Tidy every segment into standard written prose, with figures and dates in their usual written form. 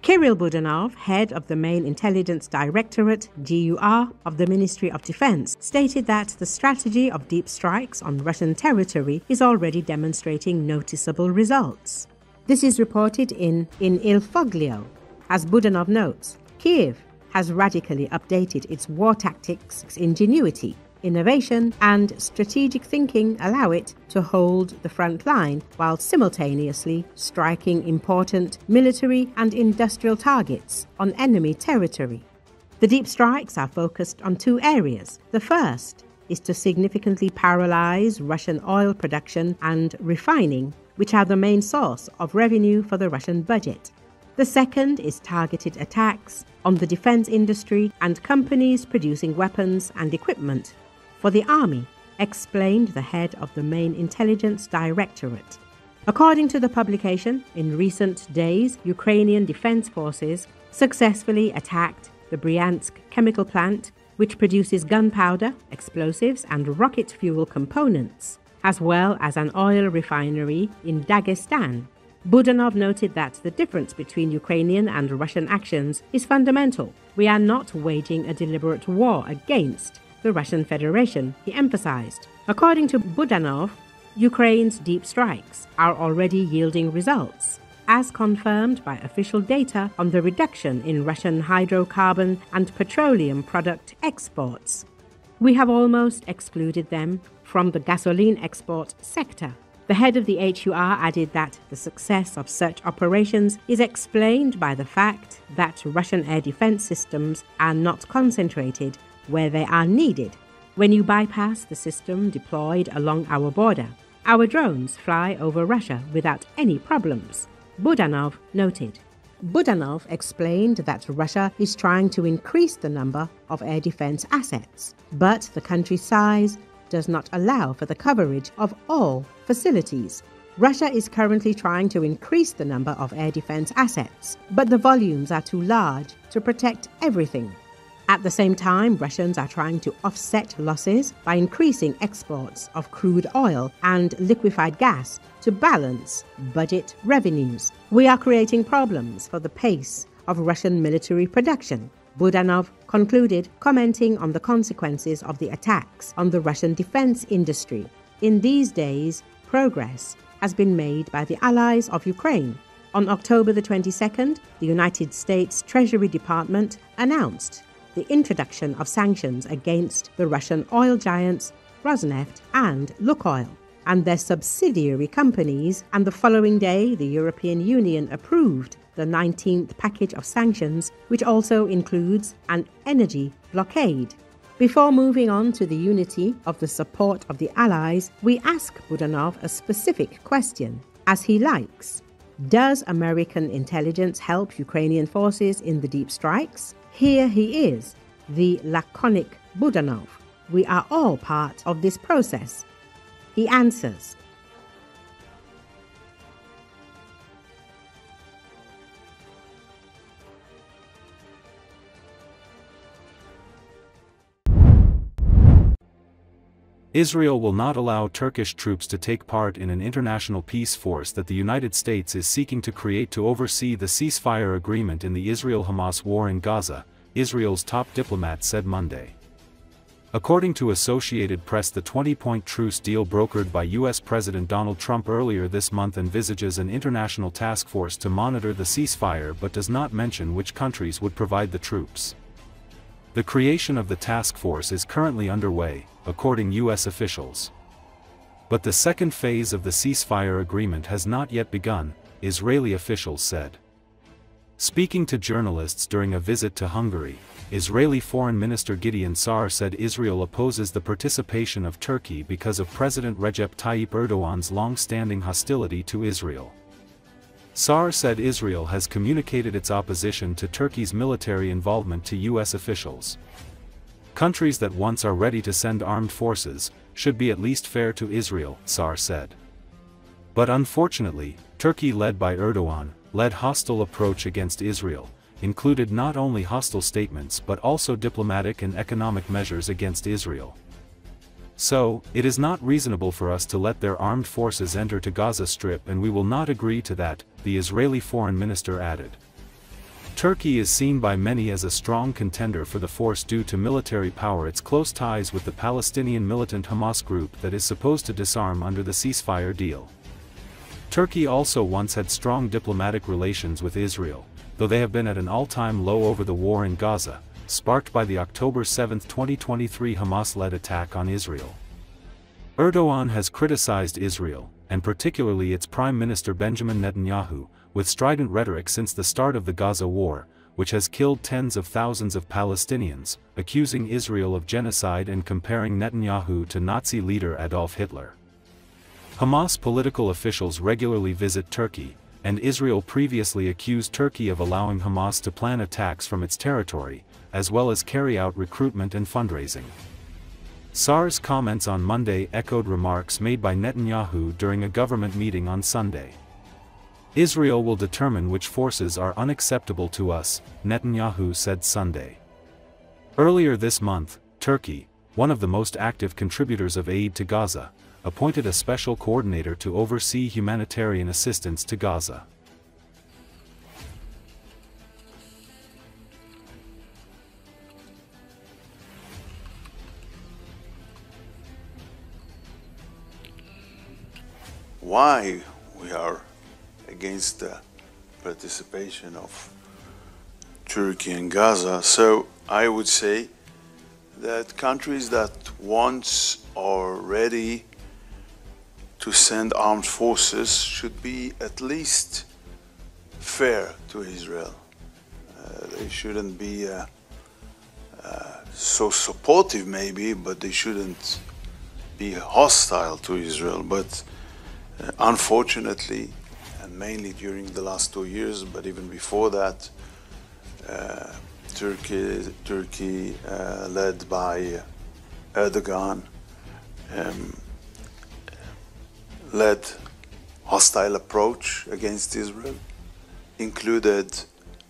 Kirill Budanov, head of the Main Intelligence Directorate (GUR) of the Ministry of Defense, stated that the strategy of deep strikes on Russian territory is already demonstrating noticeable results. This is reported in Il Foglio. As Budanov notes, Kiev has radically updated its war tactics. Ingenuity, innovation, and strategic thinking allow it to hold the front line while simultaneously striking important military and industrial targets on enemy territory. The deep strikes are focused on two areas. The first is to significantly paralyze Russian oil production and refining, which are the main source of revenue for the Russian budget. The second is targeted attacks on the defense industry and companies producing weapons and equipment for the army, explained the head of the Main Intelligence Directorate. According to the publication, in recent days, Ukrainian defense forces successfully attacked the Bryansk Chemical Plant, which produces gunpowder, explosives, and rocket fuel components, as well as an oil refinery in Dagestan. Budanov noted that the difference between Ukrainian and Russian actions is fundamental. We are not waging a deliberate war against the Russian Federation, he emphasized. According to Budanov, Ukraine's deep strikes are already yielding results, as confirmed by official data on the reduction in Russian hydrocarbon and petroleum product exports. We have almost excluded them from the gasoline export sector. The head of the HUR added that the success of such operations is explained by the fact that Russian air defense systems are not concentrated where they are needed. When you bypass the system deployed along our border, our drones fly over Russia without any problems, Budanov noted. Budanov explained that Russia is trying to increase the number of air defense assets, but the country's size does not allow for the coverage of all facilities. Russia is currently trying to increase the number of air defense assets, but the volumes are too large to protect everything. At the same time, Russians are trying to offset losses by increasing exports of crude oil and liquefied gas to balance budget revenues. We are creating problems for the pace of Russian military production, Budanov concluded, commenting on the consequences of the attacks on the Russian defense industry. In these days, progress has been made by the allies of Ukraine. On October the 22nd, the United States Treasury Department announced the introduction of sanctions against the Russian oil giants Rosneft and Lukoil and their subsidiary companies, and the following day the European Union approved the 19th package of sanctions, which also includes an energy blockade. Before moving on to the unity of the support of the Allies, we ask Budanov a specific question, as he likes. Does American intelligence help Ukrainian forces in the deep strikes? Here he is, the laconic Budanov. We are all part of this process. He answers. Israel will not allow Turkish troops to take part in an international peace force that the United States is seeking to create to oversee the ceasefire agreement in the Israel-Hamas war in Gaza, Israel's top diplomat said Monday. According to Associated Press, the 20-point truce deal brokered by U.S. President Donald Trump earlier this month envisages an international task force to monitor the ceasefire but does not mention which countries would provide the troops. The creation of the task force is currently underway, according U.S. officials. But the second phase of the ceasefire agreement has not yet begun, Israeli officials said. Speaking to journalists during a visit to Hungary, Israeli Foreign Minister Gideon Sa'ar said Israel opposes the participation of Turkey because of President Recep Tayyip Erdogan's long-standing hostility to Israel. Sa'ar said Israel has communicated its opposition to Turkey's military involvement to U.S. officials. Countries that once are ready to send armed forces should be at least fair to Israel, Sa'ar said. But unfortunately, Turkey, led by Erdogan, led hostile approach against Israel, included not only hostile statements but also diplomatic and economic measures against Israel. So, it is not reasonable for us to let their armed forces enter to Gaza Strip, and we will not agree to that, the Israeli foreign minister added. Turkey is seen by many as a strong contender for the force due to military power, its close ties with the Palestinian militant Hamas group that is supposed to disarm under the ceasefire deal. Turkey also once had strong diplomatic relations with Israel, though they have been at an all-time low over the war in Gaza, sparked by the October 7, 2023 Hamas-led attack on Israel. Erdogan has criticized Israel, and particularly its Prime Minister Benjamin Netanyahu, with strident rhetoric since the start of the Gaza war, which has killed tens of thousands of Palestinians, accusing Israel of genocide and comparing Netanyahu to Nazi leader Adolf Hitler. Hamas political officials regularly visit Turkey, and Israel previously accused Turkey of allowing Hamas to plan attacks from its territory, as well as carry out recruitment and fundraising. Sar's comments on Monday echoed remarks made by Netanyahu during a government meeting on Sunday. Israel will determine which forces are unacceptable to us, Netanyahu said Sunday. Earlier this month, Turkey, one of the most active contributors of aid to Gaza, appointed a special coordinator to oversee humanitarian assistance to Gaza. Why we are against the participation of Turkey in Gaza? So I would say that countries that once are ready to send armed forces should be at least fair to Israel. They shouldn't be so supportive maybe, but they shouldn't be hostile to Israel. But unfortunately, and mainly during the last 2 years, but even before that, Turkey led by Erdogan, led hostile approach against Israel, included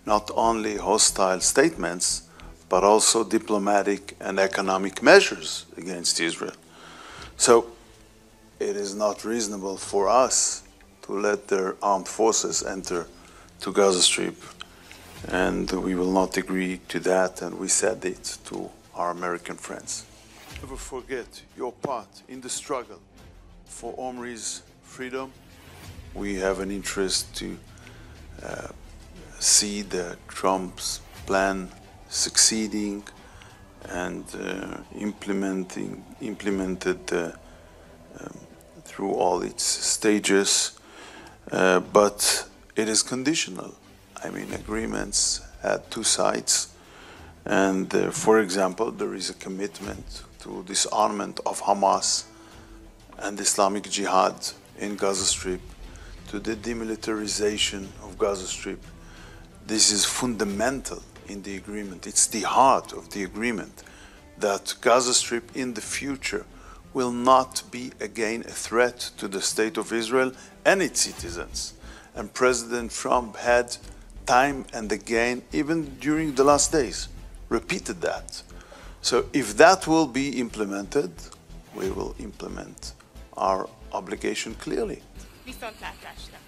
not only hostile statements, but also diplomatic and economic measures against Israel. So it is not reasonable for us to let their armed forces enter to Gaza Strip, and we will not agree to that, and we said it to our American friends. Never forget your part in the struggle for Omri's freedom. We have an interest to see the Trump's plan succeeding and implemented through all its stages, but it is conditional. I mean, agreements had two sides, and for example, there is a commitment to disarmament of Hamas and Islamic Jihad in Gaza Strip, to the demilitarization of Gaza Strip. This is fundamental in the agreement. It's the heart of the agreement, that Gaza Strip in the future will not be again a threat to the state of Israel and its citizens. And President Trump had time and again, even during the last days, repeated that. So if that will be implemented, we will implement our obligation clearly. Viszontlátásra!